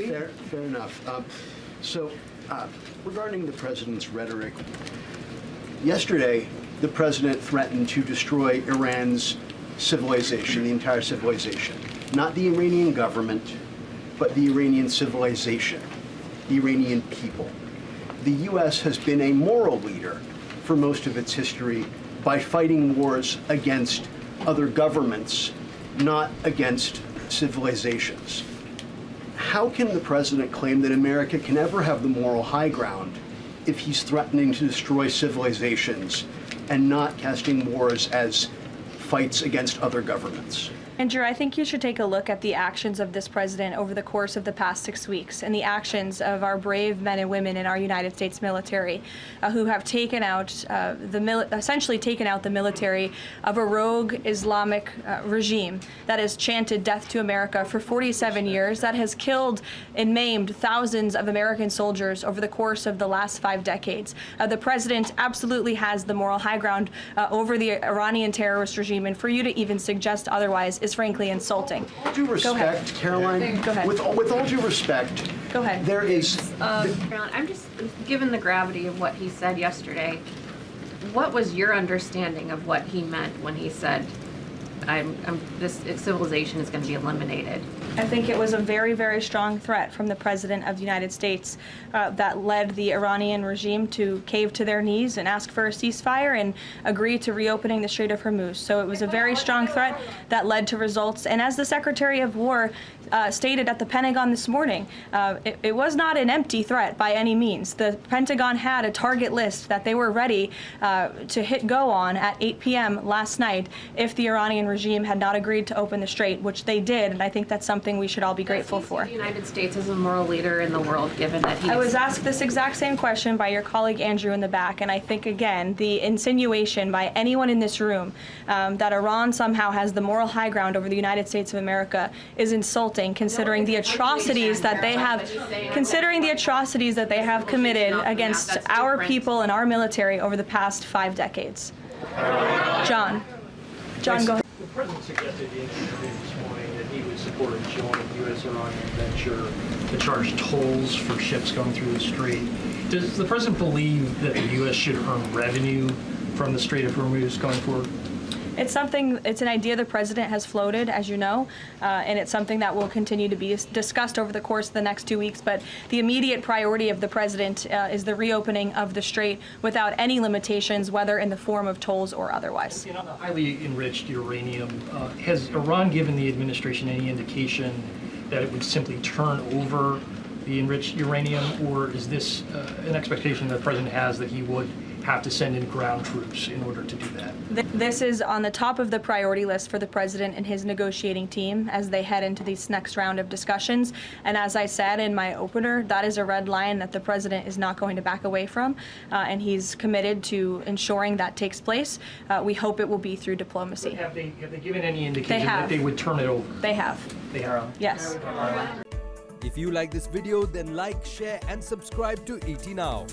Fair enough. Regarding the president's rhetoric, yesterday the president threatened to destroy Iran's civilization, the entire civilization. Not the Iranian government, but the Iranian civilization, the Iranian people. The U.S. has been a moral leader for most of its history by fighting wars against other governments, not against civilizations. How can the president claim that America can ever have the moral high ground if he's threatening to destroy civilizations and not casting wars as fights against other governments? Andrew, I think you should take a look at the actions of this president over the course of the past 6 weeks and the actions of our brave men and women in our United States military who have taken out essentially taken out the military of a rogue Islamic regime that has chanted death to America for 47 years, that has killed and maimed thousands of American soldiers over the course of the last 5 decades. The president absolutely has the moral high ground over the Iranian terrorist regime, and for you to even suggest otherwise is frankly insulting. With all due respect, Caroline, Go ahead. with all due respect, Go ahead. there is... Caroline, I'm just, given the gravity of what he said yesterday, what was your understanding of what he meant when he said, this civilization is going to be eliminated? I think it was a very, very strong threat from the President of the United States that led the Iranian regime to cave to their knees and ask for a ceasefire and agree to reopening the Strait of Hormuz. So it was a very strong threat that led to results. And as the Secretary of War stated at the Pentagon this morning, it was not an empty threat by any means. The Pentagon had a target list that they were ready to hit go on at 8 p.m. last night if the Iranian regime had not agreed to open the strait, which they did, and I think that's something we should all be grateful for. The United States is a moral leader in the world, given that I was asked this exact same question by your colleague Andrew in the back, and I think, again, the insinuation by anyone in this room that Iran somehow has the moral high ground over the United States of America is insulting, considering the atrocities that they have, committed against our people and our military over the past 5 decades. John, go ahead. The president suggested in an interview this morning that he would support a joint U.S.-Iranian venture to charge tolls for ships going through the strait. Does the president believe that the U.S. should earn revenue from the Strait of Hormuz going forward? It's an idea the president has floated, as you know, and it's something that will continue to be discussed over the course of the next 2 weeks. But the immediate priority of the president is the reopening of the strait without any limitations, whether in the form of tolls or otherwise. On the highly enriched uranium, has Iran given the administration any indication that it would simply turn over the enriched uranium, or is this an expectation that the president has that he would have to send in ground troops in order to do that? This is on the top of the priority list for the president and his negotiating team as they head into this next round of discussions. And as I said in my opener, that is a red line that the president is not going to back away from, and he's committed to ensuring that takes place. We hope it will be through diplomacy. Have they given any indication that they would turn it over? They have. They have? Yes. If you like this video, then like, share and subscribe to ET Now.